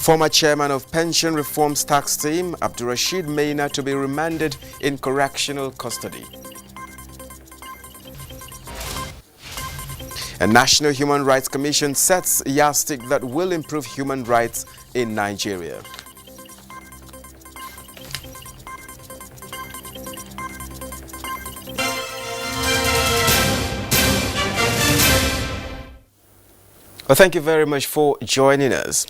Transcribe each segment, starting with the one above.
Former chairman of Pension Reforms Tax Team, Abdurrashid Maina, to be remanded in correctional custody. A National Human Rights Commission sets yardstick that will improve human rights in Nigeria. Well, thank you very much for joining us.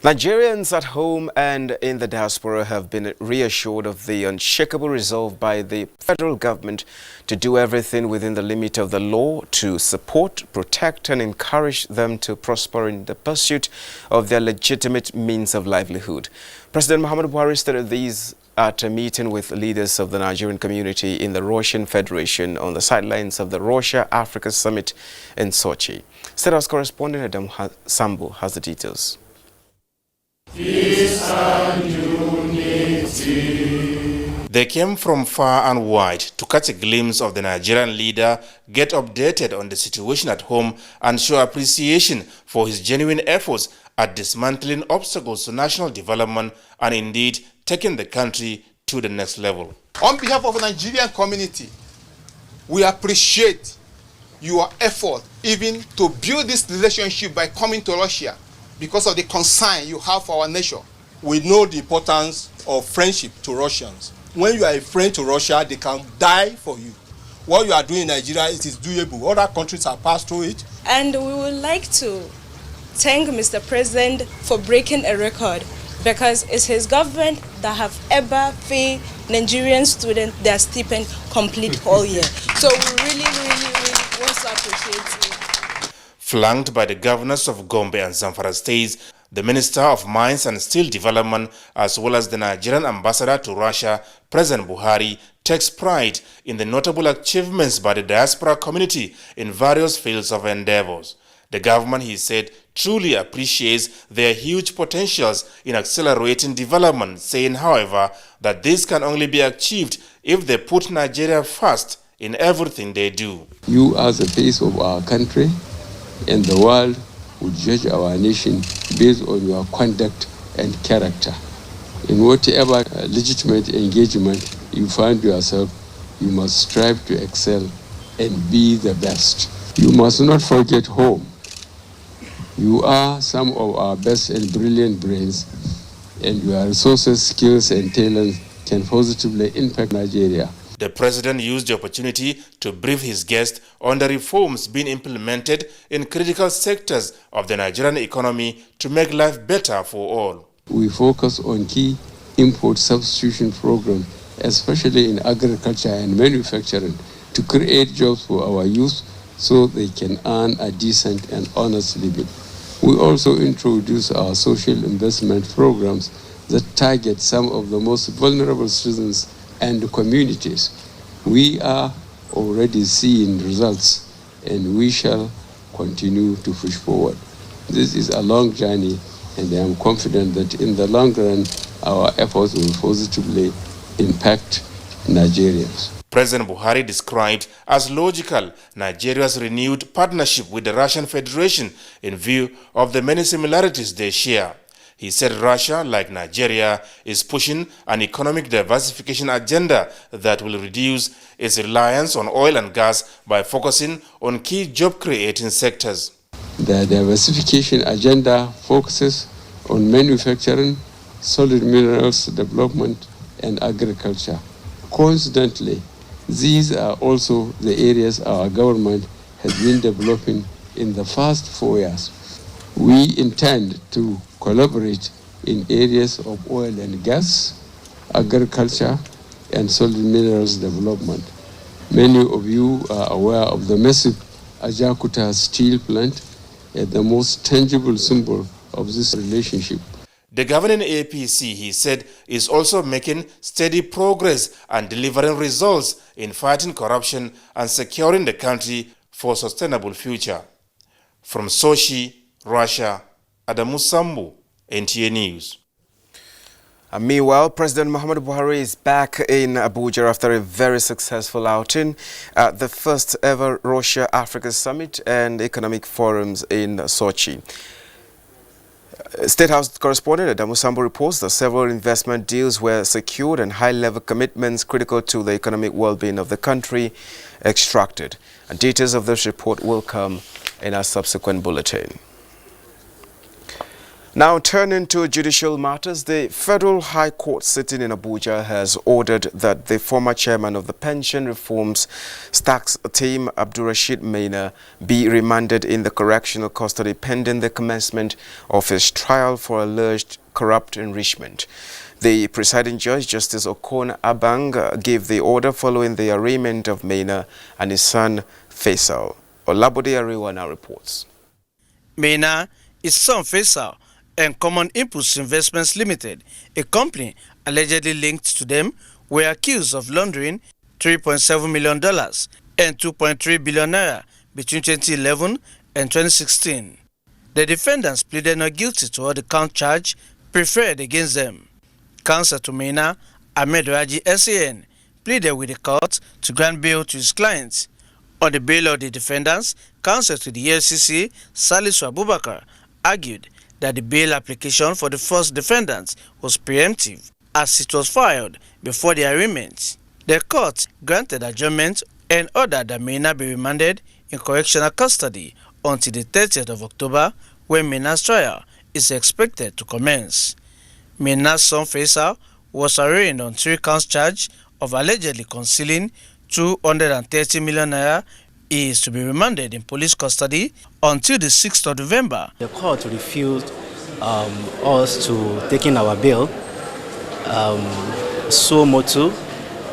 Nigerians at home and in the diaspora have been reassured of the unshakable resolve by the federal government to do everything within the limit of the law to support, protect and encourage them to prosper in the pursuit of their legitimate means of livelihood. President Muhammadu Buhari stated these at a meeting with leaders of the Nigerian community in the Russian Federation on the sidelines of the Russia-Africa Summit in Sochi. State House correspondent Adam Sambo has the details. Peace and unity. They came from far and wide to catch a glimpse of the Nigerian leader, get updated on the situation at home and show appreciation for his genuine efforts at dismantling obstacles to national development and indeed taking the country to the next level. On behalf of the Nigerian community, we appreciate your effort even to build this relationship by coming to Russia because of the concern you have for our nation. We know the importance of friendship to Russians. When you are a friend to Russia, they can die for you. What you are doing in Nigeria, it is doable. Other countries have passed through it. And we would like to thank Mr. President for breaking a record, because it's his government that have ever paid Nigerian students their stipend complete whole year. So we really want to appreciate you. Flanked by the governors of Gombe and Zamfara states, the Minister of Mines and Steel Development, as well as the Nigerian ambassador to Russia, President Buhari, takes pride in the notable achievements by the diaspora community in various fields of endeavors. The government, he said, truly appreciates their huge potentials in accelerating development, saying, however, that this can only be achieved if they put Nigeria first in everything they do. You are the face of our country, and the world will judge our nation based on your conduct and character. In whatever legitimate engagement you find yourself, you must strive to excel and be the best. You must not forget home. You are some of our best and brilliant brains, and your resources, skills, and talents can positively impact Nigeria. The president used the opportunity to brief his guests on the reforms being implemented in critical sectors of the Nigerian economy to make life better for all. We focus on key import substitution programs, especially in agriculture and manufacturing, to create jobs for our youth so they can earn a decent and honest living. We also introduce our social investment programs that target some of the most vulnerable citizens and communities. We are already seeing results, and we shall continue to push forward. This is a long journey, and I am confident that in the long run, our efforts will positively impact Nigerians. President Buhari described as logical Nigeria's renewed partnership with the Russian Federation in view of the many similarities they share. He said Russia, like Nigeria, is pushing an economic diversification agenda that will reduce its reliance on oil and gas by focusing on key job-creating sectors. The diversification agenda focuses on manufacturing, solid minerals development, and agriculture. Coincidentally, these are also the areas our government has been developing in the past 4 years. We intend to collaborate in areas of oil and gas, agriculture, and solid minerals development. Many of you are aware of the massive Ajakuta steel plant as the most tangible symbol of this relationship. The governing APC, he said, is also making steady progress and delivering results in fighting corruption and securing the country for a sustainable future. From Sochi, Russia, Adamu Sambu, NTA News. Meanwhile, President Muhammadu Buhari is back in Abuja after a very successful outing at the first ever Russia-Africa Summit and Economic Forums in Sochi. State House correspondent Adamu Sambo reports that several investment deals were secured and high-level commitments critical to the economic well-being of the country extracted. And details of this report will come in our subsequent bulletin. Now, turning to judicial matters, the Federal High Court sitting in Abuja has ordered that the former chairman of the Pension Reforms Tax Team, Abdulrashid Maina, be remanded in the correctional custody pending the commencement of his trial for alleged corrupt enrichment. The presiding judge, Justice Okon Abang, gave the order following the arraignment of Maina and his son Faisal. Olabode Arewa now reports. Maina, his son Faisal, and Common Impulse Investments Limited, a company allegedly linked to them, were accused of laundering $3.7 million and 2.3 billion naira between 2011 and 2016. The defendants pleaded not guilty to all the count charge preferred against them. Counsel to Maina, Ahmed Raji SAN, pleaded with the court to grant bail to his clients. On the bail of the defendants, counsel to the EFCC, Salisu Abubakar, argued that the bail application for the first defendant was preemptive as it was filed before the arraignment. The court granted adjournment and ordered that Maina be remanded in correctional custody until the 30th of October, when Maina's trial is expected to commence. Maina's son Faisal was arraigned on 3 counts charge of allegedly concealing 230 million naira. He is to be remanded in police custody until the 6th of November. The court refused us to take in our bail, so motu,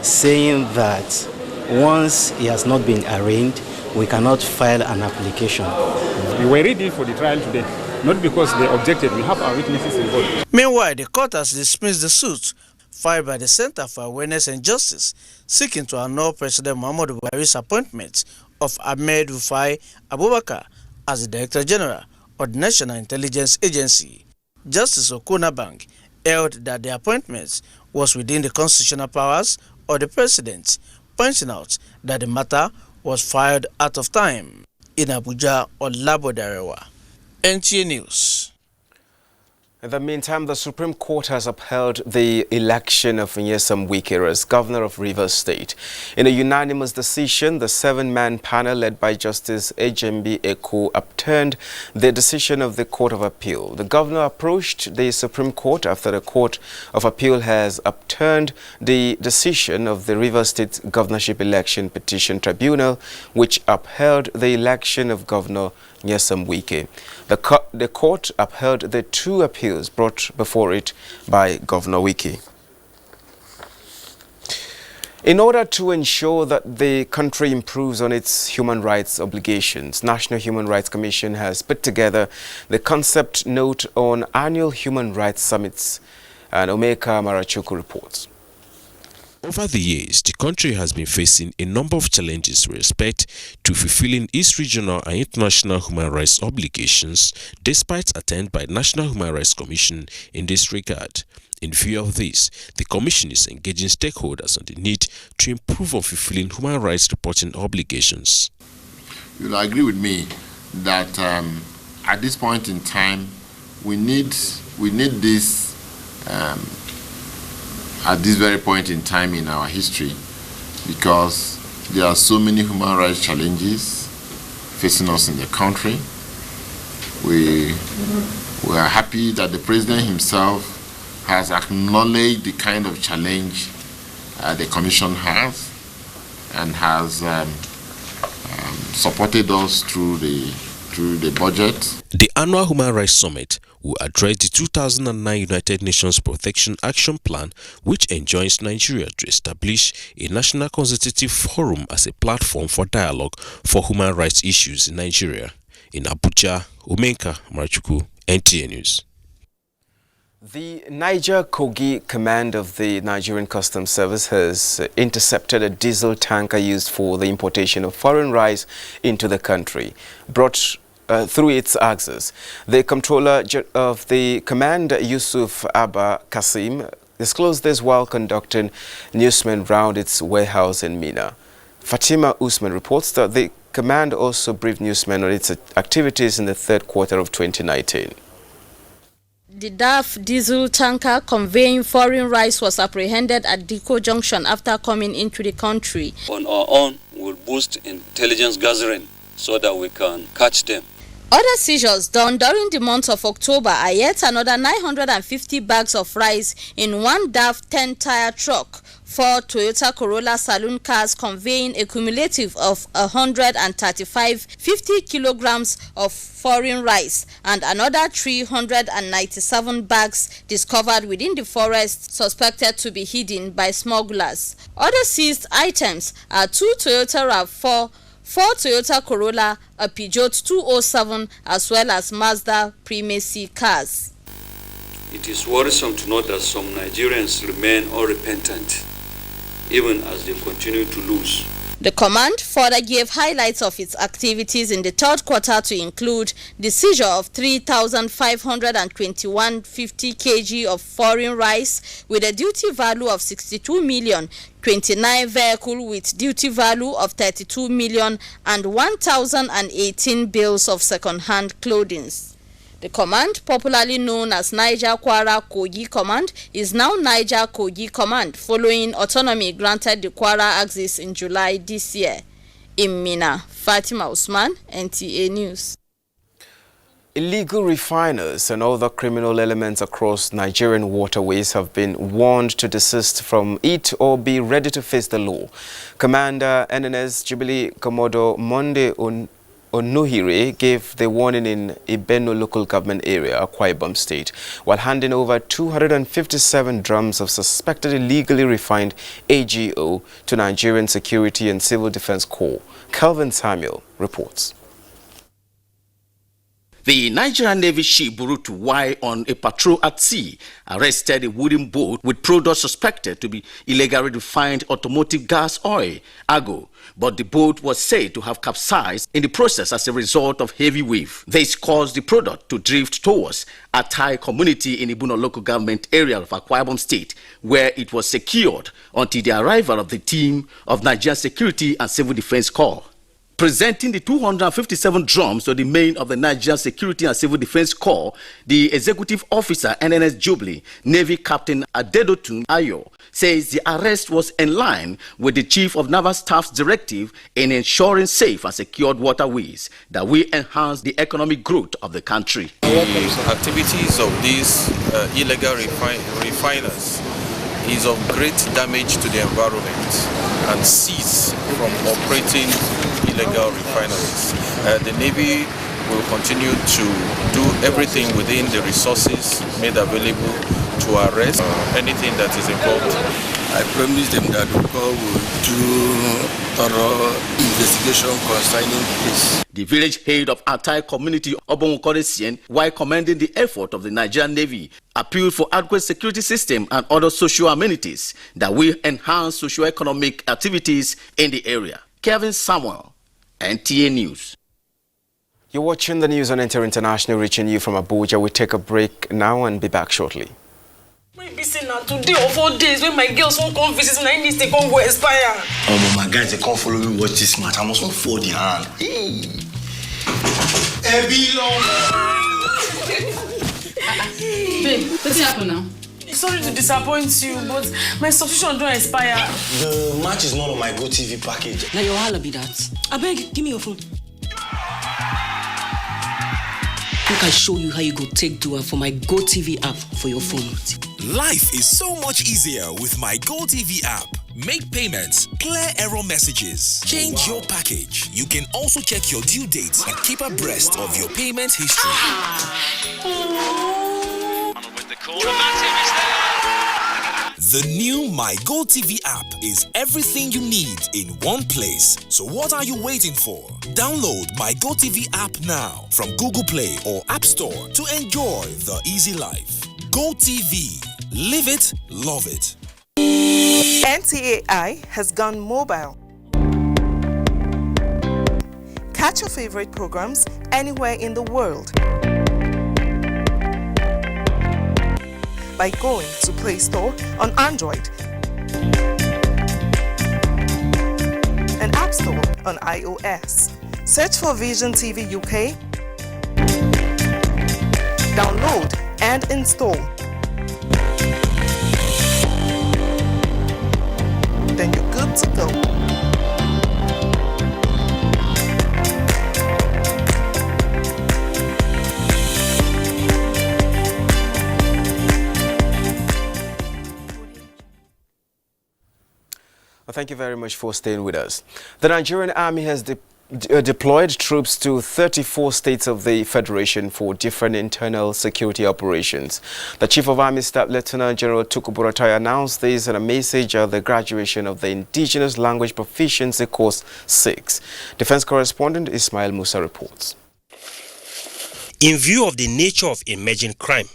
saying that once he has not been arraigned, we cannot file an application. We were ready for the trial today, not because they objected. We have our witnesses involved. Meanwhile, the court has dismissed the suit filed by the Center for Awareness and Justice, seeking to annul President Muhammadu Buhari's appointment of Ahmed Rufai Abubakar as the Director General of the National Intelligence Agency. Justice Okon Abang held that the appointment was within the constitutional powers of the President, pointing out that the matter was filed out of time. In Abuja, Olabode Arewa, NTA News. In the meantime, the Supreme Court has upheld the election of Nyesom Wike as governor of Rivers State. In a unanimous decision, the 7-man panel led by Justice Ejembi Eku upturned the decision of the Court of Appeal. The governor approached the Supreme Court after the Court of Appeal has upturned the decision of the Rivers State Governorship Election Petition Tribunal, which upheld the election of Governor Nyesom Wike. The court upheld the 2 appeals brought before it by Governor Wike. In order to ensure that the country improves on its human rights obligations, National Human Rights Commission has put together the concept note on annual human rights summits, and Omeka Marachuku reports. Over the years, the country has been facing a number of challenges with respect to fulfilling its regional and international human rights obligations, despite attempts by the National Human Rights Commission in this regard. In view of this, the Commission is engaging stakeholders on the need to improve on fulfilling human rights reporting obligations. You'll agree with me that at this point in time, we need this at this very point in time in our history, because there are so many human rights challenges facing us in the country. We are happy that the President himself has acknowledged the kind of challenge the Commission has, and has supported us through the budget. The annual Human Rights Summit will address the 2009 United Nations Protection Action Plan, which enjoins Nigeria to establish a national consultative forum as a platform for dialogue for human rights issues in Nigeria. In Abuja, Omeka Marachuku, NTA News. The Niger Kogi Command of the Nigerian Customs Service has intercepted a diesel tanker used for the importation of foreign rice into the country, brought through its axis. The Comptroller of the Command, Yusuf Abba Kasim, disclosed this while conducting newsmen round its warehouse in Mina. Fatima Usman reports that the command also briefed newsmen on its activities in the 3rd quarter of 2019. The DAF diesel tanker conveying foreign rice was apprehended at Diko Junction after coming into the country. On our own, we'll boost intelligence gathering so that we can catch them. Other seizures done during the month of October are yet another 950 bags of rice in one DAF 10-tire truck, 4 Toyota Corolla saloon cars conveying a cumulative of 135 50 kilograms of foreign rice, and another 397 bags discovered within the forest suspected to be hidden by smugglers. Other seized items are 2 Toyota RAV4, 4 Toyota Corolla, a Peugeot 207, as well as Mazda Primacy cars. It is worrisome to note that some Nigerians remain unrepentant, even as they continue to lose. The command further gave highlights of its activities in the third quarter to include the seizure of 3,521 50 kg of foreign rice with a duty value of 62 million, 29 vehicles with duty value of 32 million, and 1,018 bales of second-hand clothing. The command, popularly known as Niger Kwara Kogi Command, is now Niger Kogi Command, following autonomy granted the Kwara Axis in July this year. In Mina, Fatima Usman, NTA News. Illegal refiners and other criminal elements across Nigerian waterways have been warned to desist from it or be ready to face the law. Commander NNS Jubilee Commodore Monday Onuhire gave the warning in Ibeno local government area, Akwa Ibom State, while handing over 257 drums of suspected illegally refined AGO to Nigerian Security and Civil Defense Corps. Calvin Samuel reports. The Nigerian Navy ship Burutu Y on a patrol at sea arrested a wooden boat with products suspected to be illegally refined automotive gas oil, AGO, but the boat was said to have capsized in the process as a result of heavy wave. This caused the product to drift towards a Thai community in Ibuno local government area of Akwa Ibom State, where it was secured until the arrival of the team of Nigerian Security and Civil Defense Corps. Presenting the 257 drums to the main of the Nigerian Security and Civil Defense Corps, the Executive Officer NNS Jubilee, Navy Captain Adedotun Ayo, says the arrest was in line with the Chief of Naval Staff's directive in ensuring safe and secured waterways that will enhance the economic growth of the country. The activities of these illegal refiners is of great damage to the environment and cease from operating illegal refineries. The Navy will continue to do everything within the resources made available to arrest anything that is involved. I promise them that the Corps will do thorough investigation concerning this. The village head of our Thai community, Obon Koresien, while commending the effort of the Nigerian Navy, appealed for adequate security system and other social amenities that will enhance socio-economic activities in the area. Kevin Samuel, NTA News. You're watching the news on Inter International, reaching you from Abuja. We take a break now and be back shortly. Maybe say now today or 4 days when my girls won't come visit me, I need to come go expire. Oh, my guys, they can't follow me watch this match. I must not fall the hand. Babe, what's happening now? Sorry to disappoint you, but my subscription don't expire. The match is not on my GoTV package. Now your holla be that. I beg, give me your phone. Make I show you how you go take do it for my GoTV app for your phone. Life is so much easier with my GoTV app. Make payments, clear error messages, change your package. You can also check your due dates and keep abreast of your payment history. The new My GoTV app is everything you need in one place. So what are you waiting for? Download My GoTV app now from Google Play or App Store to enjoy the easy life. GoTV. Live it, love it. NTAI has gone mobile. Catch your favorite programs anywhere in the world by going to Play Store on Android and App Store on iOS. Search for Vision TV UK. Download and and install. Then you're good to go. Thank you very much for staying with us. The Nigerian Army has deployed troops to 34 states of the Federation for different internal security operations. The Chief of Army Staff, Lieutenant General Tukur Buratai, announced this in a message at the graduation of the Indigenous Language Proficiency Course 6. Defense correspondent Ismail Musa reports. In view of the nature of emerging crime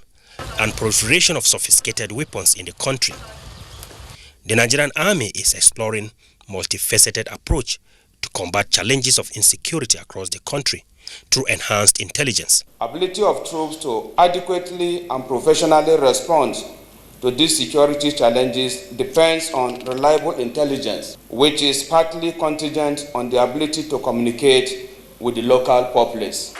and proliferation of sophisticated weapons in the country, the Nigerian Army is exploring a multifaceted approach to combat challenges of insecurity across the country through enhanced intelligence. Ability of troops to adequately and professionally respond to these security challenges depends on reliable intelligence, which is partly contingent on the ability to communicate with the local populace.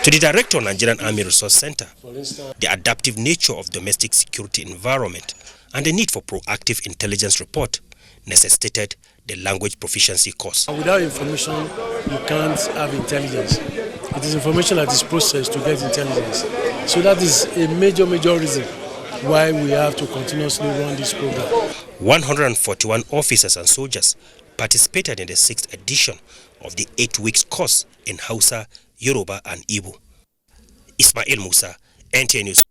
To the Director of Nigerian Army Resource Center, the adaptive nature of domestic security environment and the need for proactive intelligence report necessitated the language proficiency course. Without information, you can't have intelligence. It is information that is processed to get intelligence. So that is a major reason why we have to continuously run this program. 141 officers and soldiers participated in the 6th edition of the 8 weeks course in Hausa, Yoruba and Igbo. Ismail Musa, NTA News.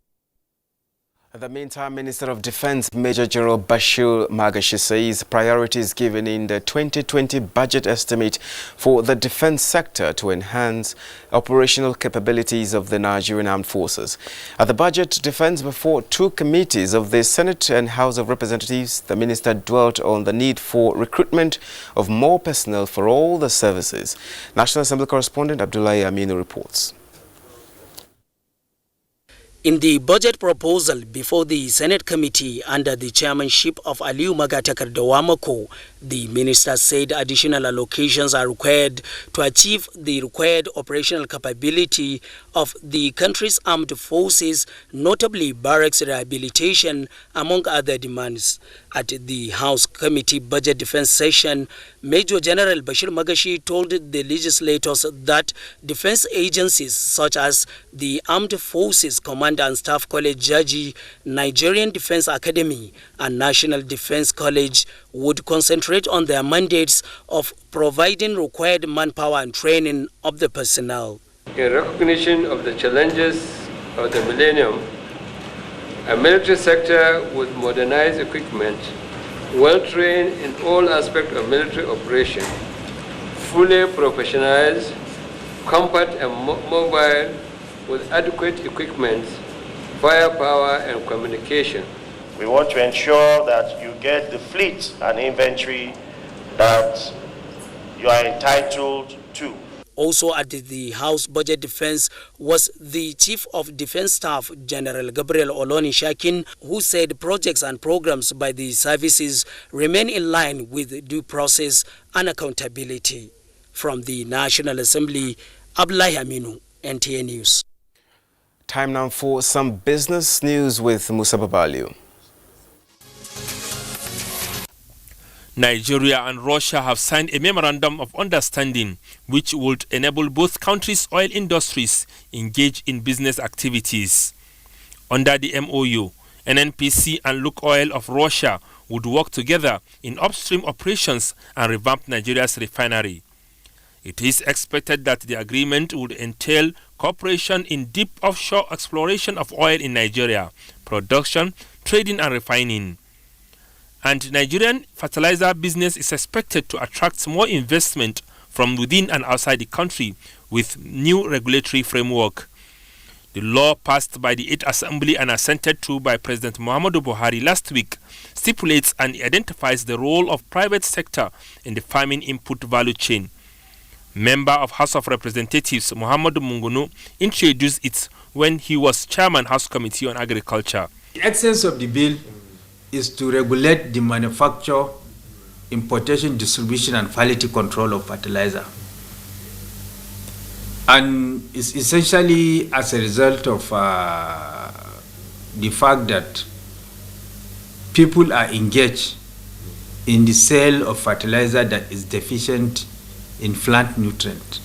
At the meantime, Minister of Defense Major General Bashir Magashi says priorities given in the 2020 budget estimate for the defense sector to enhance operational capabilities of the Nigerian Armed Forces. At the budget defense before 2 committees of the Senate and House of Representatives, the minister dwelt on the need for recruitment of more personnel for all the services. National Assembly correspondent Abdullahi Aminu reports. In the budget proposal before the Senate committee under the chairmanship of Aliyu Magatakardar Wamako, the minister said additional allocations are required to achieve the required operational capability of the country's armed forces, notably barracks rehabilitation, among other demands. At the House Committee Budget Defense session, Major General Bashir Magashi told the legislators that defense agencies such as the Armed Forces Command and Staff College Jaji, Nigerian Defense Academy and National Defense College would concentrate on their mandates of providing required manpower and training of the personnel. In recognition of the challenges of the millennium, a military sector with modernized equipment, well-trained in all aspects of military operation, fully professionalized, compact and mobile, with adequate equipment, firepower and communication. We want to ensure that you get the fleet and inventory that you are entitled to. Also at the House Budget Defense was the Chief of Defense Staff, General Gabriel Oloni Shakin, who said projects and programs by the services remain in line with due process and accountability. From the National Assembly, Abdullahi Aminu, NTA News. Time now for some business news with Musa Babaliu. Nigeria and Russia have signed a memorandum of understanding which would enable both countries' oil industries engage in business activities. Under the MOU, NNPC and Lukoil of Russia would work together in upstream operations and revamp Nigeria's refinery. It is expected that the agreement would entail cooperation in deep offshore exploration of oil in Nigeria, production, trading and refining. And Nigerian fertilizer business is expected to attract more investment from within and outside the country with new regulatory framework. The law passed by the 8th Assembly and assented to by President Muhammadu Buhari last week stipulates and identifies the role of private sector in the farming input value chain. Member of House of Representatives Muhammadu Mungunu introduced it when he was Chairman House Committee on Agriculture. The essence of the bill is to regulate the manufacture, importation, distribution and quality control of fertilizer. And it's essentially as a result of the fact that people are engaged in the sale of fertilizer that is deficient in plant nutrient.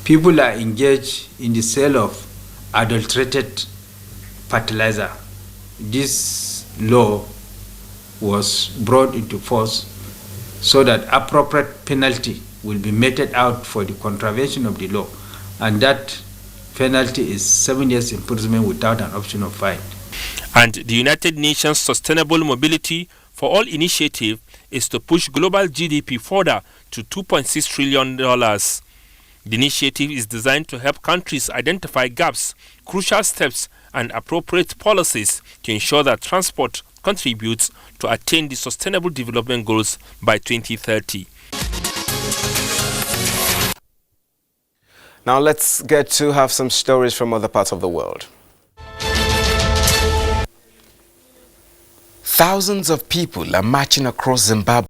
People are engaged in the sale of adulterated fertilizer. This law was brought into force so that appropriate penalty will be meted out for the contravention of the law, and that penalty is 7 years imprisonment without an option of fine. And the United Nations Sustainable Mobility for All initiative is to push global GDP further to $2.6 trillion. The initiative is designed to help countries identify gaps, crucial steps, and appropriate policies to ensure that transport contributes to attain the Sustainable Development Goals by 2030. Now let's get to have some stories from other parts of the world. Thousands of people are marching across Zimbabwe